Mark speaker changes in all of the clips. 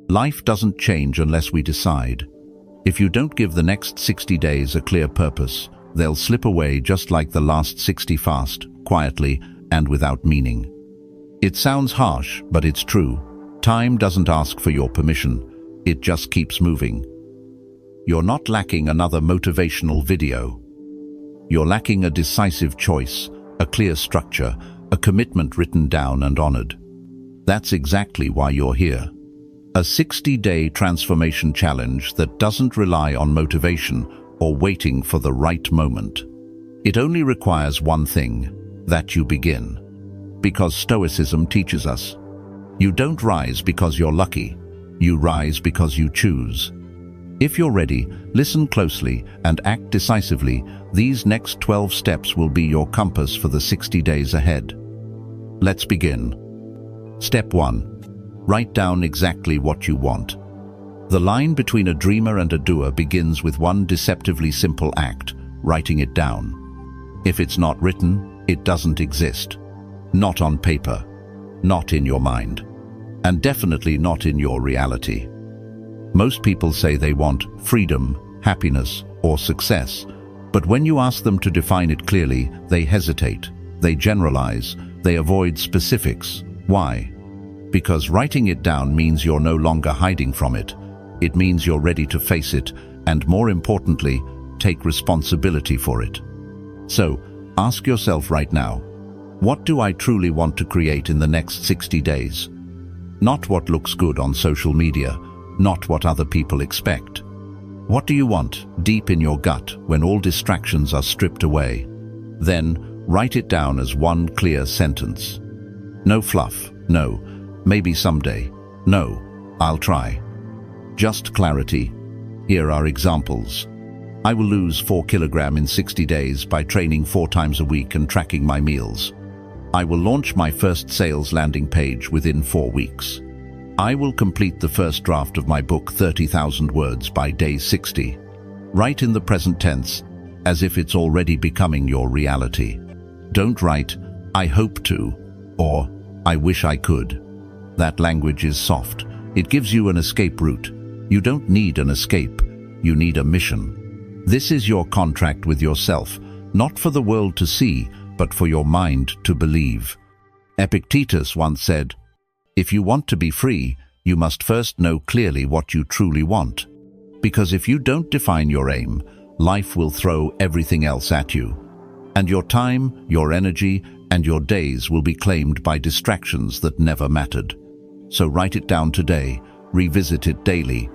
Speaker 1: Life doesn't change unless we decide. If you don't give the next 60 days a clear purpose, they'll slip away just like the last 60 fast, quietly, and without meaning. It sounds harsh, but it's true. Time doesn't ask for your permission. It just keeps moving. You're not lacking another motivational video. You're lacking a decisive choice, a clear structure, a commitment written down and honored. That's exactly why you're here. A 60-day transformation challenge that doesn't rely on motivation or waiting for the right moment. It only requires one thing, that you begin. Because Stoicism teaches us, you don't rise because you're lucky, you rise because you choose. If you're ready, listen closely and act decisively. These next 12 steps will be your compass for the 60 days ahead. Let's begin. Step 1. Write down exactly what you want. The line between a dreamer and a doer begins with one deceptively simple act, writing it down. If it's not written, it doesn't exist. Not on paper, not in your mind, and definitely not in your reality. Most people say they want freedom, happiness, or success, but when you ask them to define it clearly, they hesitate, they generalize, they avoid specifics. Why? Because writing it down means you're no longer hiding from it. It means you're ready to face it, and more importantly, take responsibility for it. So, ask yourself right now, what do I truly want to create in the next 60 days? Not what looks good on social media, not what other people expect. What do you want deep in your gut when all distractions are stripped away? Then, write it down as one clear sentence. No fluff, no, maybe someday, no, I'll try. Just clarity. Here are examples. I will lose 4 kilograms in 60 days by training 4 times a week and tracking my meals. I will launch my first sales landing page within 4 weeks. I will complete the first draft of my book 30,000 words by day 60. Write in the present tense, as if it's already becoming your reality. Don't write, I hope to, or I wish I could. That language is soft. It gives you an escape route. You don't need an escape. You need a mission. This is your contract with yourself, not for the world to see, but for your mind to believe. Epictetus once said, if you want to be free, you must first know clearly what you truly want. Because if you don't define your aim, life will throw everything else at you. And your time, your energy, and your days will be claimed by distractions that never mattered. So write it down today, revisit it daily.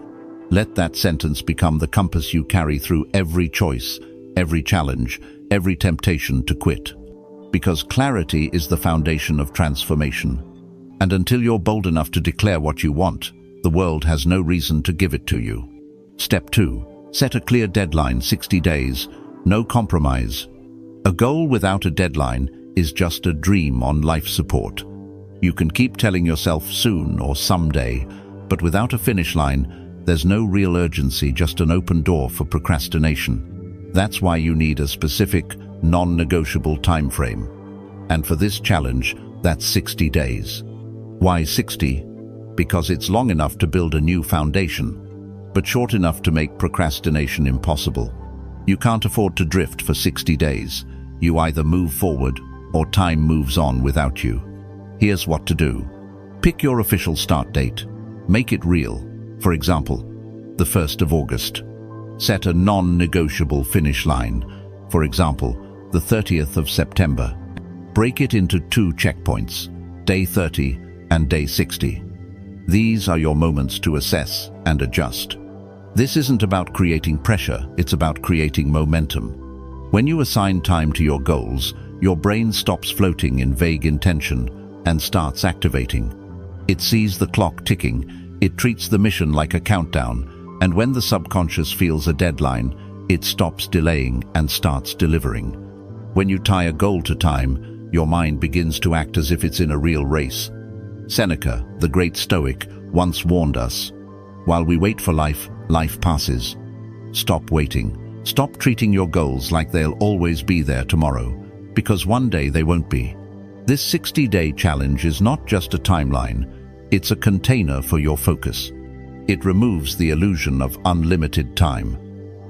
Speaker 1: Let that sentence become the compass you carry through every choice, every challenge, every temptation to quit. Because clarity is the foundation of transformation. And until you're bold enough to declare what you want, the world has no reason to give it to you. Step 2. Set a clear deadline, 60 days, no compromise. A goal without a deadline is just a dream on life support. You can keep telling yourself soon or someday, but without a finish line, there's no real urgency, just an open door for procrastination. That's why you need a specific, non-negotiable time frame. And for this challenge, that's 60 days. Why 60? Because it's long enough to build a new foundation, but short enough to make procrastination impossible. You can't afford to drift for 60 days. You either move forward or time moves on without you. Here's what to do. Pick your official start date. Make it real. For example, the 1st of August. Set a non-negotiable finish line. For example, the 30th of September. Break it into 2 checkpoints, day 30 and day 60. These are your moments to assess and adjust. This isn't about creating pressure, it's about creating momentum. When you assign time to your goals, your brain stops floating in vague intention and starts activating. It sees the clock ticking, it treats the mission like a countdown, and when the subconscious feels a deadline, it stops delaying and starts delivering. When you tie a goal to time, your mind begins to act as if it's in a real race. Seneca, the great Stoic, once warned us, while we wait for life, life passes. Stop waiting. Stop treating your goals like they'll always be there tomorrow, because one day they won't be. This 60-day challenge is not just a timeline, it's a container for your focus. It removes the illusion of unlimited time.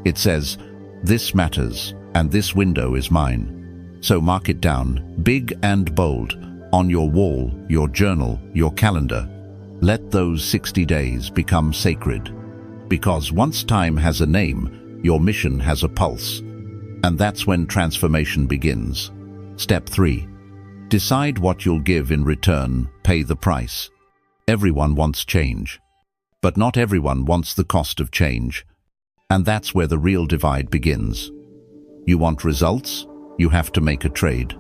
Speaker 1: It says, "This matters, and this window is mine." So mark it down, big and bold, on your wall, your journal, your calendar. Let those 60 days become sacred. Because once time has a name, your mission has a pulse. And that's when transformation begins. Step 3. Decide what you'll give in return, pay the price. Everyone wants change. But not everyone wants the cost of change. And that's where the real divide begins. You want results? You have to make a trade.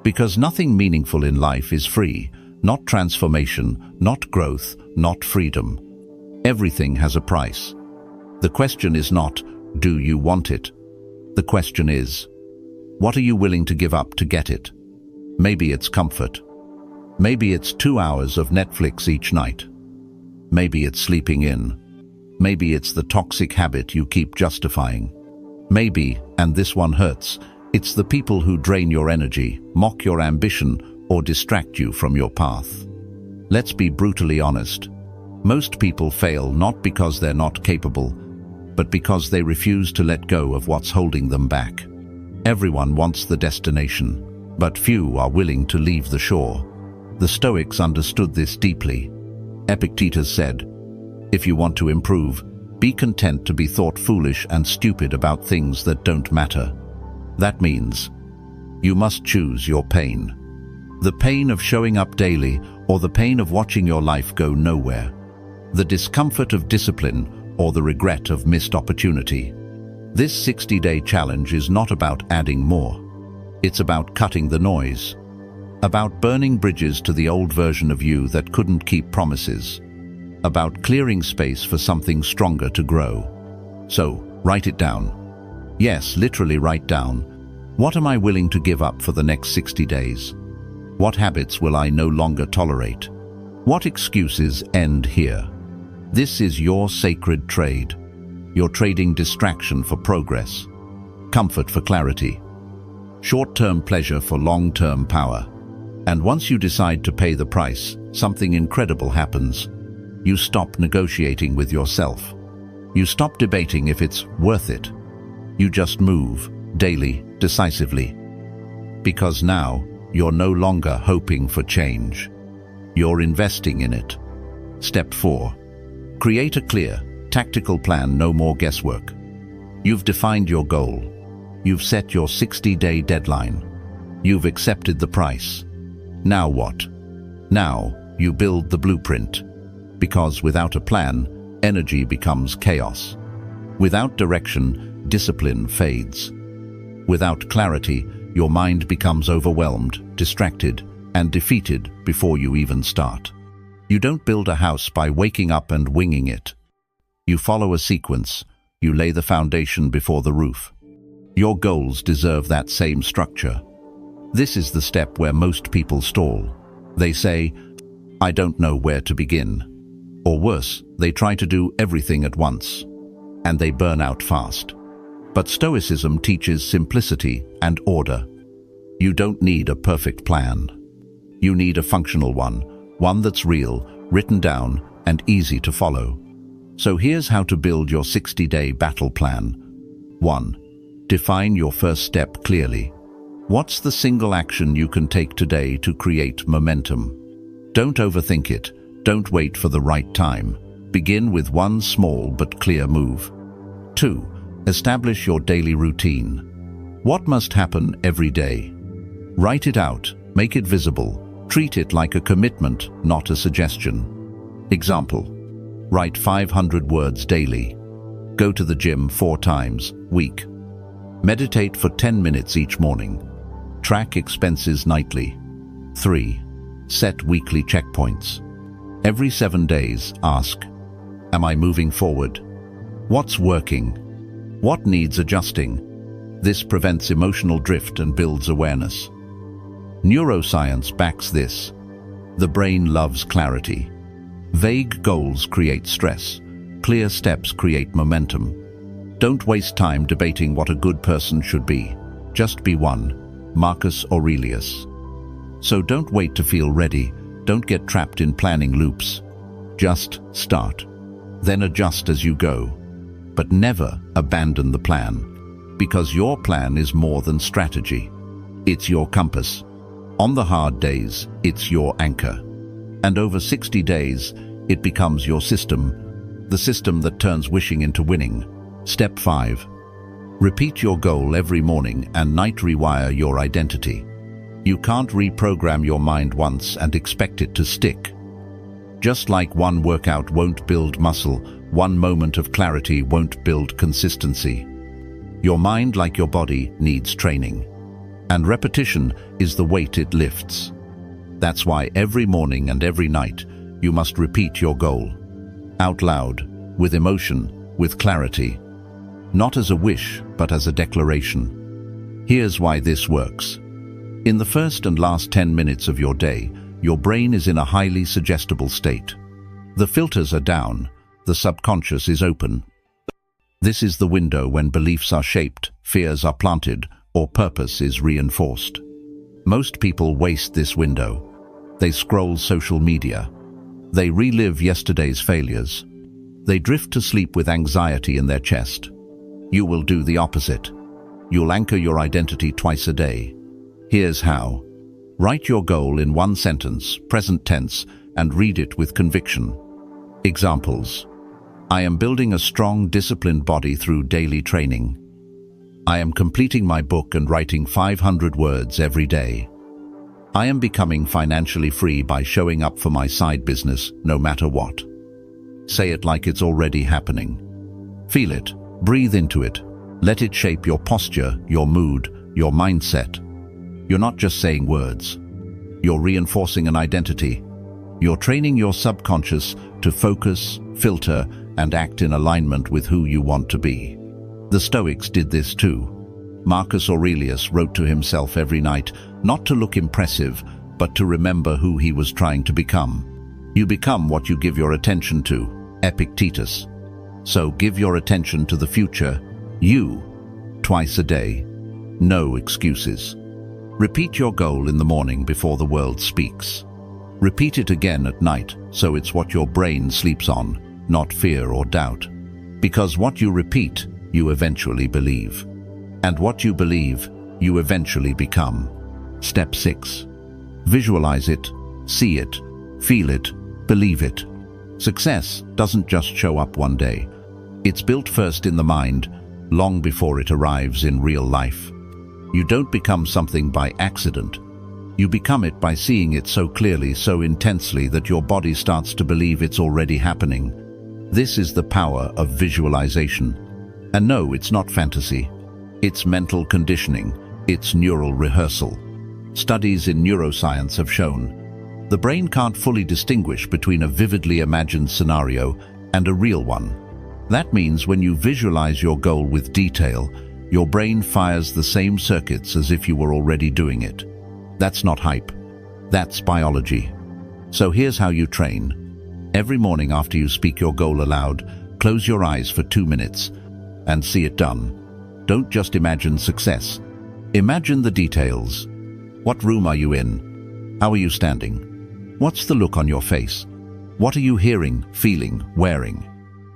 Speaker 1: Because nothing meaningful in life is free, not transformation, not growth, not freedom. Everything has a price. The question is not, do you want it? The question is, what are you willing to give up to get it? Maybe it's comfort. Maybe it's 2 hours of Netflix each night. Maybe it's sleeping in. Maybe it's the toxic habit you keep justifying. Maybe, and this one hurts, it's the people who drain your energy, mock your ambition, or distract you from your path. Let's be brutally honest. Most people fail not because they're not capable, but because they refuse to let go of what's holding them back. Everyone wants the destination, but few are willing to leave the shore. The Stoics understood this deeply. Epictetus said, "If you want to improve, be content to be thought foolish and stupid about things that don't matter." That means you must choose your pain. The pain of showing up daily or the pain of watching your life go nowhere. The discomfort of discipline or the regret of missed opportunity. This 60-day challenge is not about adding more. It's about cutting the noise. About burning bridges to the old version of you that couldn't keep promises. About clearing space for something stronger to grow. So, write it down. Yes, literally write down. What am I willing to give up for the next 60 days? What habits will I no longer tolerate? What excuses end here? This is your sacred trade. You're trading distraction for progress, comfort for clarity, short-term pleasure for long-term power. And once you decide to pay the price, something incredible happens. You stop negotiating with yourself. You stop debating if it's worth it. You just move, daily, decisively. Because now, you're no longer hoping for change. You're investing in it. Step 4. Create a clear, tactical plan, no more guesswork. You've defined your goal. You've set your 60-day deadline. You've accepted the price. Now what? Now, you build the blueprint. Because without a plan, energy becomes chaos. Without direction, discipline fades. Without clarity, your mind becomes overwhelmed, distracted, and defeated before you even start. You don't build a house by waking up and winging it. You follow a sequence. You lay the foundation before the roof. Your goals deserve that same structure. This is the step where most people stall. They say, "I don't know where to begin." Or worse, they try to do everything at once. And they burn out fast. But Stoicism teaches simplicity and order. You don't need a perfect plan. You need a functional one that's real, written down, and easy to follow. So here's how to build your 60-day battle plan. 1. Define your first step clearly. What's the single action you can take today to create momentum? Don't overthink it. Don't wait for the right time. Begin with one small but clear move. 2. Establish your daily routine. What must happen every day? Write it out, make it visible, treat it like a commitment, not a suggestion. Example: write 500 words daily. Go to the gym 4 times a week. Meditate for 10 minutes each morning. Track expenses nightly. 3. Set weekly checkpoints. Every 7 days, ask, am I moving forward? What's working? What needs adjusting? This prevents emotional drift and builds awareness. Neuroscience backs this. The brain loves clarity. Vague goals create stress. Clear steps create momentum. Don't waste time debating what a good person should be. Just be one. Marcus Aurelius. So don't wait to feel ready. Don't get trapped in planning loops. Just start. Then adjust as you go. But never abandon the plan, because your plan is more than strategy. It's your compass. On the hard days, it's your anchor. And over 60 days, it becomes your system, the system that turns wishing into winning. Step 5. Repeat your goal every morning and night. Rewire your identity. You can't reprogram your mind once and expect it to stick. Just like one workout won't build muscle, one moment of clarity won't build consistency. Your mind, like your body, needs training. And repetition is the weight it lifts. That's why every morning and every night, you must repeat your goal. Out loud, with emotion, with clarity. Not as a wish, but as a declaration. Here's why this works. In the first and last 10 minutes of your day, your brain is in a highly suggestible state. The filters are down, the subconscious is open. This is the window when beliefs are shaped, fears are planted, or purpose is reinforced. Most people waste this window. They scroll social media. They relive yesterday's failures. They drift to sleep with anxiety in their chest. You will do the opposite. You'll anchor your identity twice a day. Here's how. Write your goal in one sentence, present tense, and read it with conviction. Examples. I am building a strong, disciplined body through daily training. I am completing my book and writing 500 words every day. I am becoming financially free by showing up for my side business no matter what. Say it like it's already happening. Feel it, breathe into it, let it shape your posture, your mood, your mindset. You're not just saying words. You're reinforcing an identity. You're training your subconscious to focus, filter, and act in alignment with who you want to be. The Stoics did this too. Marcus Aurelius wrote to himself every night, not to look impressive, but to remember who he was trying to become. You become what you give your attention to, Epictetus. So give your attention to the future, you, twice a day. No excuses. Repeat your goal in the morning before the world speaks. Repeat it again at night, so it's what your brain sleeps on, not fear or doubt. Because what you repeat, you eventually believe. And what you believe, you eventually become. Step 6. Visualize it, see it, feel it, believe it. Success doesn't just show up one day. It's built first in the mind, long before it arrives in real life. You don't become something by accident. You become it by seeing it so clearly, so intensely that your body starts to believe it's already happening. This is the power of visualization. And no, it's not fantasy. It's mental conditioning. It's neural rehearsal. Studies in neuroscience have shown the brain can't fully distinguish between a vividly imagined scenario and a real one. That means when you visualize your goal with detail, your brain fires the same circuits as if you were already doing it. That's not hype. That's biology. So here's how you train. Every morning after you speak your goal aloud, close your eyes for 2 minutes and see it done. Don't just imagine success. Imagine the details. What room are you in? How are you standing? What's the look on your face? What are you hearing, feeling, wearing?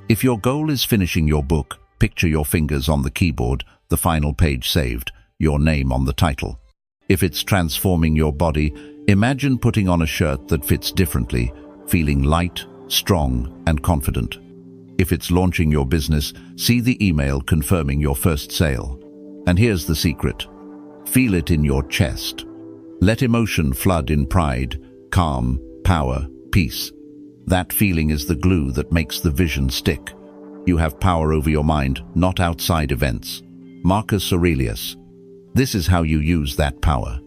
Speaker 1: If your goal is finishing your book, picture your fingers on the keyboard, the final page saved, your name on the title. If it's transforming your body, imagine putting on a shirt that fits differently, feeling light, strong, and confident. If it's launching your business, see the email confirming your first sale. And here's the secret. Feel it in your chest. Let emotion flood in pride, calm, power, peace. That feeling is the glue that makes the vision stick. You have power over your mind, not outside events. Marcus Aurelius. This is how you use that power.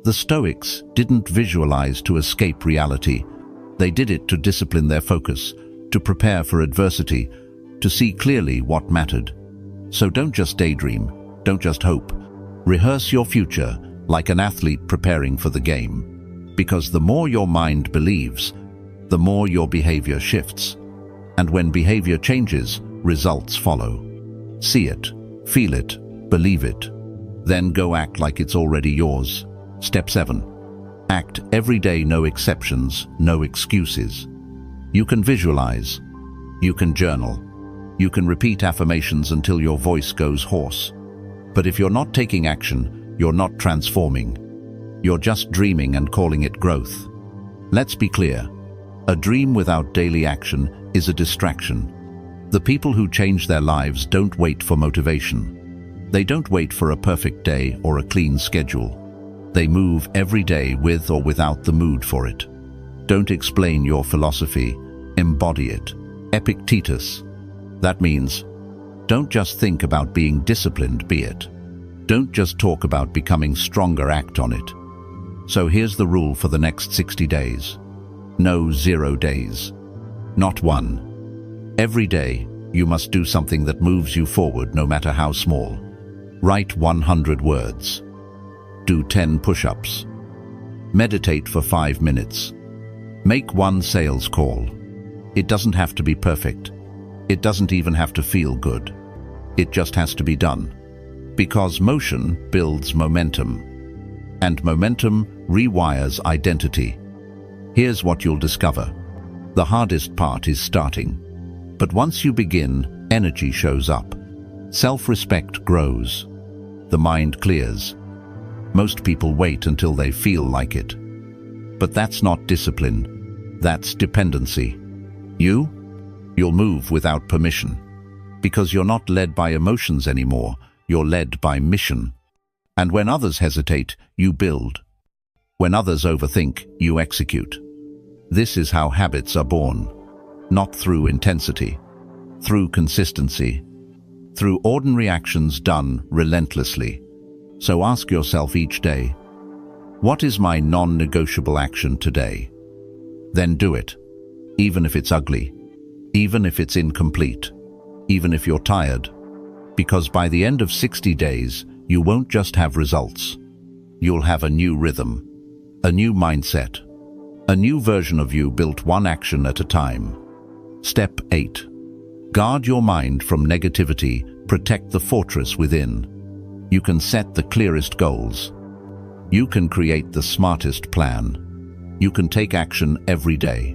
Speaker 1: The Stoics didn't visualize to escape reality. They did it to discipline their focus, to prepare for adversity, to see clearly what mattered. So don't just daydream, don't just hope. Rehearse your future like an athlete preparing for the game. Because the more your mind believes, the more your behavior shifts. And when behavior changes, results follow. See it, feel it, believe it. Then go act like it's already yours. Step 7. Act every day, no exceptions, no excuses. You can visualize. You can journal. You can repeat affirmations until your voice goes hoarse. But if you're not taking action, you're not transforming. You're just dreaming and calling it growth. Let's be clear. A dream without daily action is a distraction. The people who change their lives don't wait for motivation. They don't wait for a perfect day or a clean schedule. They move every day with or without the mood for it. Don't explain your philosophy, embody it. Epictetus. That means, don't just think about being disciplined, be it. Don't just talk about becoming stronger, act on it. So here's the rule for the next 60 days. No 0 days. Not one. Every day, you must do something that moves you forward, no matter how small. Write 100 words. Do 10 push-ups. Meditate for 5 minutes. Make one sales call. It doesn't have to be perfect. It doesn't even have to feel good. It just has to be done. Because motion builds momentum. And momentum rewires identity. Here's what you'll discover. The hardest part is starting. But once you begin, energy shows up. Self-respect grows. The mind clears. Most people wait until they feel like it. But that's not discipline. That's dependency. You'll move without permission. Because you're not led by emotions anymore, you're led by mission. And when others hesitate, you build. When others overthink, you execute. This is how habits are born. Not through intensity, through consistency, through ordinary actions done relentlessly. So ask yourself each day, what is my non-negotiable action today? Then do it, even if it's ugly, even if it's incomplete, even if you're tired. Because by the end of 60 days, you won't just have results. You'll have a new rhythm, a new mindset, a new version of you built one action at a time. Step 8. Guard your mind from negativity, protect the fortress within. You can set the clearest goals. You can create the smartest plan. You can take action every day.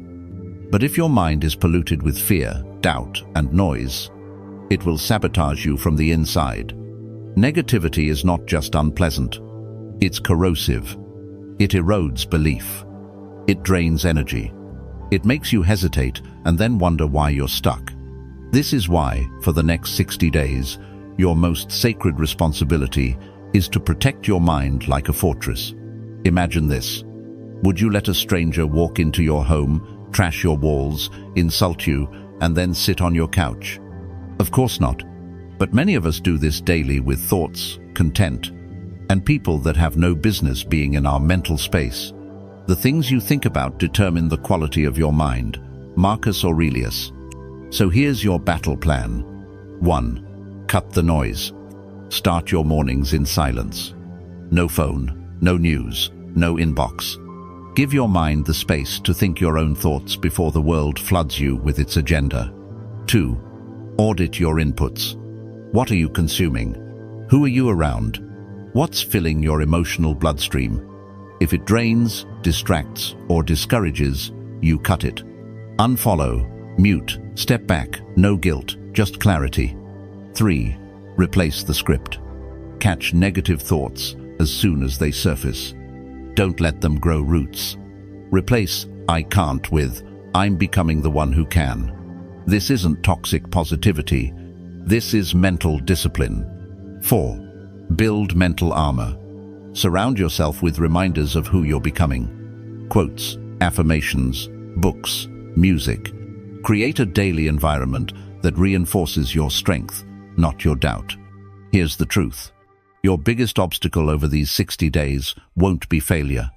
Speaker 1: But if your mind is polluted with fear, doubt, and noise, it will sabotage you from the inside. Negativity is not just unpleasant. It's corrosive. It erodes belief. It drains energy. It makes you hesitate and then wonder why you're stuck. This is why, for the next 60 days, your most sacred responsibility is to protect your mind like a fortress. Imagine this. Would you let a stranger walk into your home, trash your walls, insult you, and then sit on your couch? Of course not. But many of us do this daily with thoughts, content, and people that have no business being in our mental space. The things you think about determine the quality of your mind. Marcus Aurelius. So here's your battle plan. 1. Cut the noise. Start your mornings in silence. No phone, no news, no inbox. Give your mind the space to think your own thoughts before the world floods you with its agenda. 2. Audit your inputs. What are you consuming? Who are you around? What's filling your emotional bloodstream? If it drains, distracts, or discourages, you cut it. Unfollow, mute, step back, no guilt, just clarity. 3. Replace the script. Catch negative thoughts as soon as they surface. Don't let them grow roots. Replace "I can't" with "I'm becoming the one who can." This isn't toxic positivity. This is mental discipline. 4. Build mental armor. Surround yourself with reminders of who you're becoming. Quotes, affirmations, books, music. Create a daily environment that reinforces your strength, not your doubt. Here's the truth. Your biggest obstacle over these 60 days won't be failure.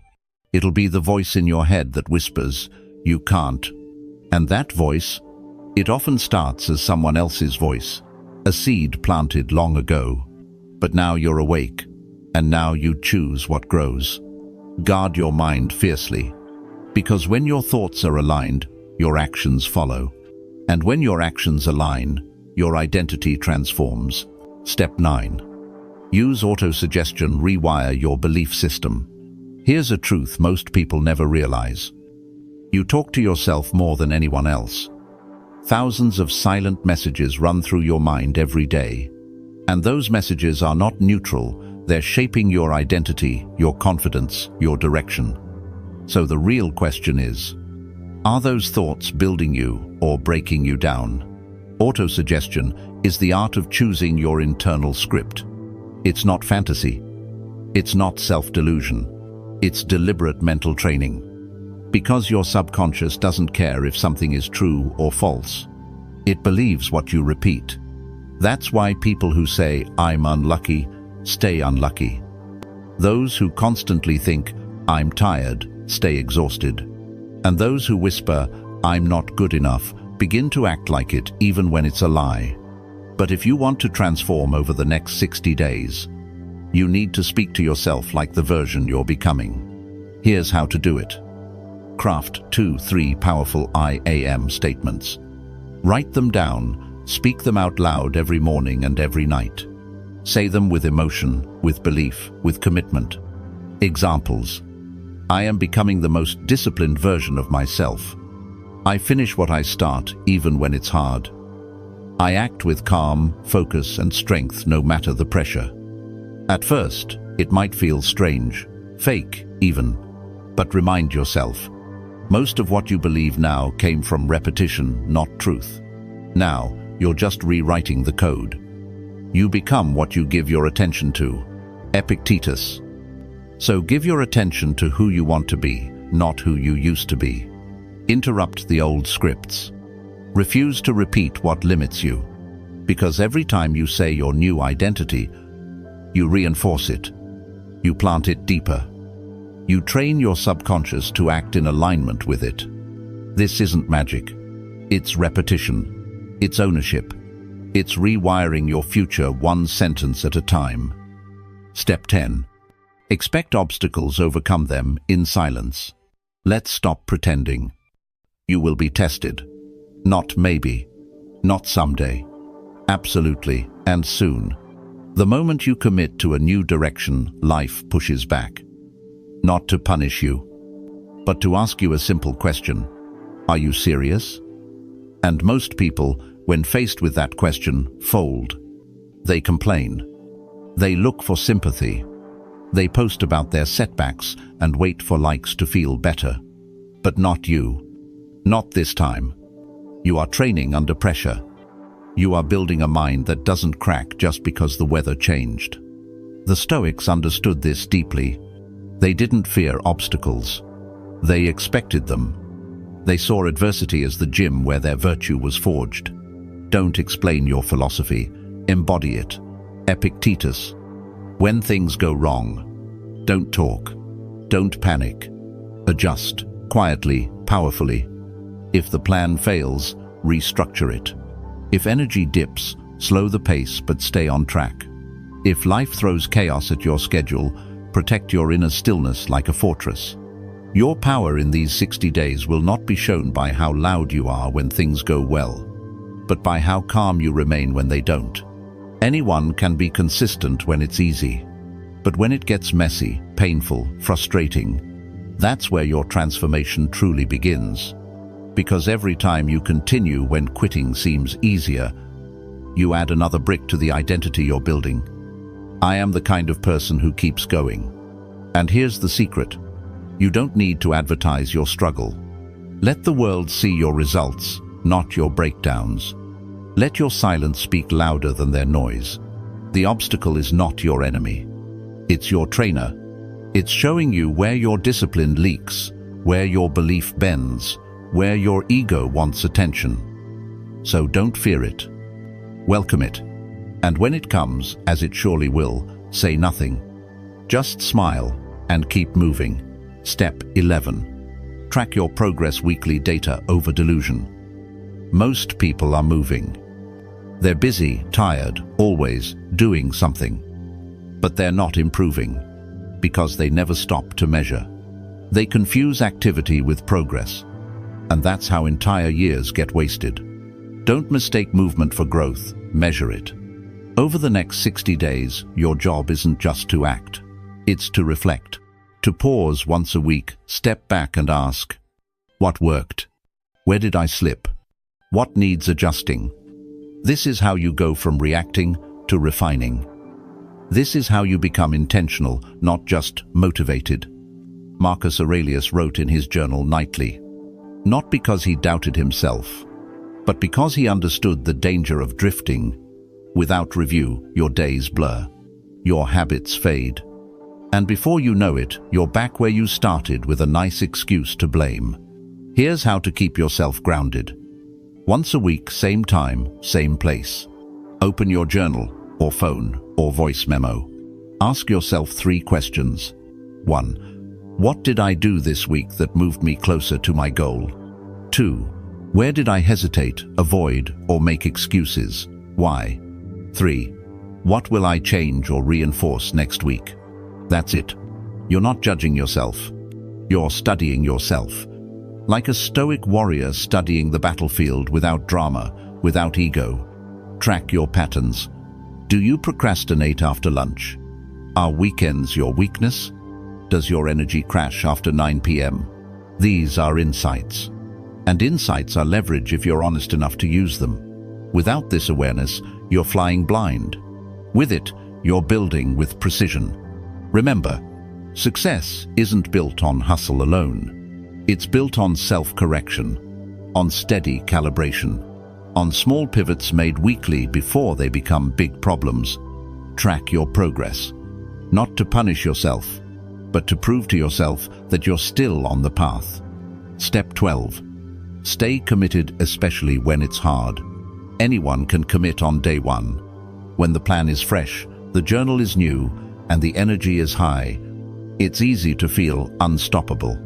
Speaker 1: It'll be the voice in your head that whispers, "You can't." And that voice, it often starts as someone else's voice, a seed planted long ago. But now you're awake, and now you choose what grows. Guard your mind fiercely, because when your thoughts are aligned, your actions follow. And when your actions align, your identity transforms. Step 9. Use autosuggestion, rewire your belief system. Here's a truth most people never realize. You talk to yourself more than anyone else. Thousands of silent messages run through your mind every day. And those messages are not neutral, they're shaping your identity, your confidence, your direction. So the real question is, are those thoughts building you or breaking you down? Autosuggestion is the art of choosing your internal script. It's not fantasy. It's not self-delusion. It's deliberate mental training. Because your subconscious doesn't care if something is true or false. It believes what you repeat. That's why people who say, "I'm unlucky," stay unlucky. Those who constantly think, "I'm tired," stay exhausted. And those who whisper, "I'm not good enough," begin to act like it even when it's a lie. But if you want to transform over the next 60 days, you need to speak to yourself like the version you're becoming. Here's how to do it. Craft 2-3 powerful I am statements. Write them down, speak them out loud every morning and every night. Say them with emotion, with belief, with commitment. Examples. I am becoming the most disciplined version of myself. I finish what I start, even when it's hard. I act with calm, focus, and strength no matter the pressure. At first, it might feel strange, fake even, but remind yourself, most of what you believe now came from repetition, not truth. Now, you're just rewriting the code. You become what you give your attention to. Epictetus. So give your attention to who you want to be, not who you used to be. Interrupt the old scripts. Refuse to repeat what limits you. Because every time you say your new identity, you reinforce it. You plant it deeper. You train your subconscious to act in alignment with it. This isn't magic. It's repetition. It's ownership. It's rewiring your future one sentence at a time. Step 10. Expect obstacles, overcome them in silence. Let's stop pretending. You will be tested. Not maybe. Not someday. Absolutely, and soon. The moment you commit to a new direction, life pushes back. Not to punish you, but to ask you a simple question. Are you serious? And most people, when faced with that question, fold. They complain. They look for sympathy. They post about their setbacks and wait for likes to feel better. But not you. Not this time. You are training under pressure. You are building a mind that doesn't crack just because the weather changed. The Stoics understood this deeply. They didn't fear obstacles. They expected them. They saw adversity as the gym where their virtue was forged. Don't explain your philosophy. Embody it. Epictetus. When things go wrong, don't talk. Don't panic. Adjust. Quietly, powerfully. If the plan fails, restructure it. If energy dips, slow the pace but stay on track. If life throws chaos at your schedule, protect your inner stillness like a fortress. Your power in these 60 days will not be shown by how loud you are when things go well, but by how calm you remain when they don't. Anyone can be consistent when it's easy, but when it gets messy, painful, frustrating, that's where your transformation truly begins. Because every time you continue when quitting seems easier, you add another brick to the identity you're building. I am the kind of person who keeps going. And here's the secret. You don't need to advertise your struggle. Let the world see your results, not your breakdowns. Let your silence speak louder than their noise. The obstacle is not your enemy. It's your trainer. It's showing you where your discipline leaks, where your belief bends, where your ego wants attention. So don't fear it. Welcome it. And when it comes, as it surely will, say nothing. Just smile and keep moving. Step 11. Track your progress weekly data over delusion. Most people are moving. They're busy, tired, always doing something. But they're not improving, because they never stop to measure. They confuse activity with progress. And that's how entire years get wasted. Don't mistake movement for growth, measure it. Over the next 60 days, your job isn't just to act. It's to reflect. To pause once a week, step back and ask, what worked? Where did I slip? What needs adjusting? This is how you go from reacting to refining. This is how you become intentional, not just motivated. Marcus Aurelius wrote in his journal nightly, not because he doubted himself, but because he understood the danger of drifting. Without review, your days blur, your habits fade, and before you know it, you're back where you started with a nice excuse to blame. Here's how to keep yourself grounded. Once a week, same time, same place. Open your journal, or phone, or voice memo. Ask yourself 3 questions. 1. What did I do this week that moved me closer to my goal? 2. Where did I hesitate, avoid, or make excuses? Why? 3. What will I change or reinforce next week? That's it. You're not judging yourself. You're studying yourself. Like a Stoic warrior studying the battlefield without drama, without ego. Track your patterns. Do you procrastinate after lunch? Are weekends your weakness? Does your energy crash after 9 p.m.? These are insights. And insights are leverage if you're honest enough to use them. Without this awareness, you're flying blind. With it, you're building with precision. Remember, success isn't built on hustle alone. It's built on self-correction, on steady calibration, on small pivots made weekly before they become big problems. Track your progress, not to punish yourself, but to prove to yourself that you're still on the path. Step 12. Stay committed, especially when it's hard. Anyone can commit on day 1. When the plan is fresh, the journal is new, and the energy is high, it's easy to feel unstoppable.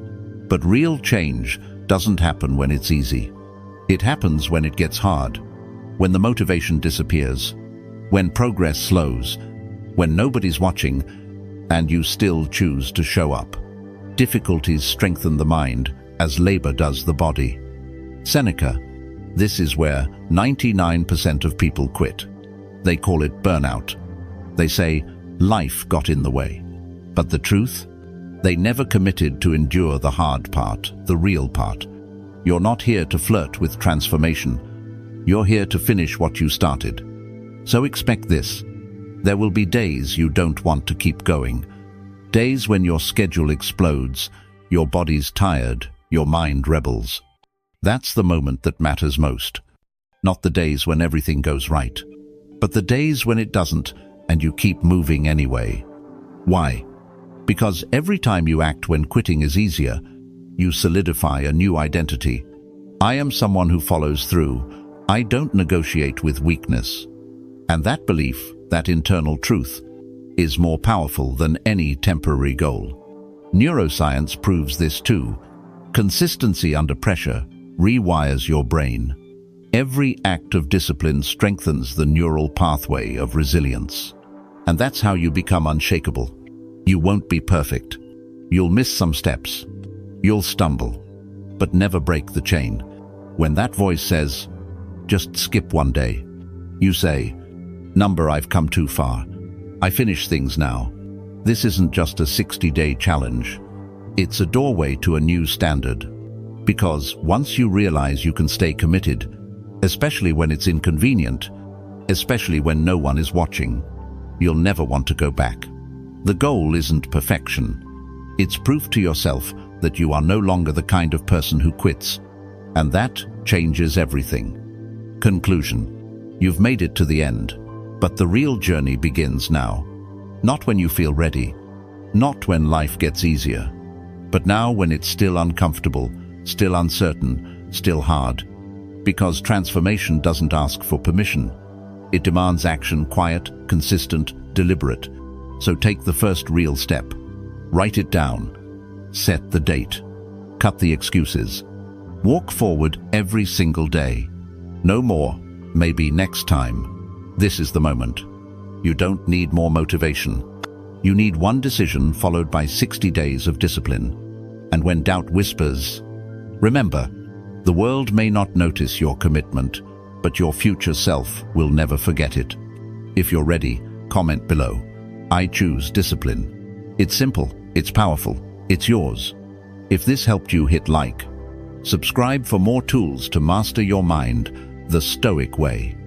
Speaker 1: But real change doesn't happen when it's easy. It happens when it gets hard, when the motivation disappears, when progress slows, when nobody's watching, and you still choose to show up. Difficulties strengthen the mind, as labor does the body. Seneca, this is where 99% of people quit. They call it burnout. They say, life got in the way. But the truth? They never committed to endure the hard part, the real part. You're not here to flirt with transformation. You're here to finish what you started. So expect this. There will be days you don't want to keep going. Days when your schedule explodes, your body's tired, your mind rebels. That's the moment that matters most. Not the days when everything goes right, but the days when it doesn't and you keep moving anyway. Why? Because every time you act when quitting is easier, you solidify a new identity. I am someone who follows through. I don't negotiate with weakness. And that belief, that internal truth, is more powerful than any temporary goal. Neuroscience proves this too. Consistency under pressure rewires your brain. Every act of discipline strengthens the neural pathway of resilience. And that's how you become unshakable. You won't be perfect. You'll miss some steps. You'll stumble, but never break the chain. When that voice says, just skip one day, you say, number, I've come too far. I finish things now. This isn't just a 60-day challenge. It's a doorway to a new standard. Because once you realize you can stay committed, especially when it's inconvenient, especially when no one is watching, you'll never want to go back. The goal isn't perfection. It's proof to yourself that you are no longer the kind of person who quits, and that changes everything. Conclusion. You've made it to the end, but the real journey begins now. Not when you feel ready, not when life gets easier, but now when it's still uncomfortable, still uncertain, still hard. Because transformation doesn't ask for permission. It demands action, quiet, consistent, deliberate. So take the first real step. Write it down. Set the date. Cut the excuses. Walk forward every single day. No more, maybe next time. This is the moment. You don't need more motivation. You need one decision followed by 60 days of discipline. And when doubt whispers, remember, the world may not notice your commitment, but your future self will never forget it. If you're ready, comment below. I choose discipline. It's simple, it's powerful, it's yours. If this helped you, hit like, Subscribe for more tools to master your mind the Stoic way.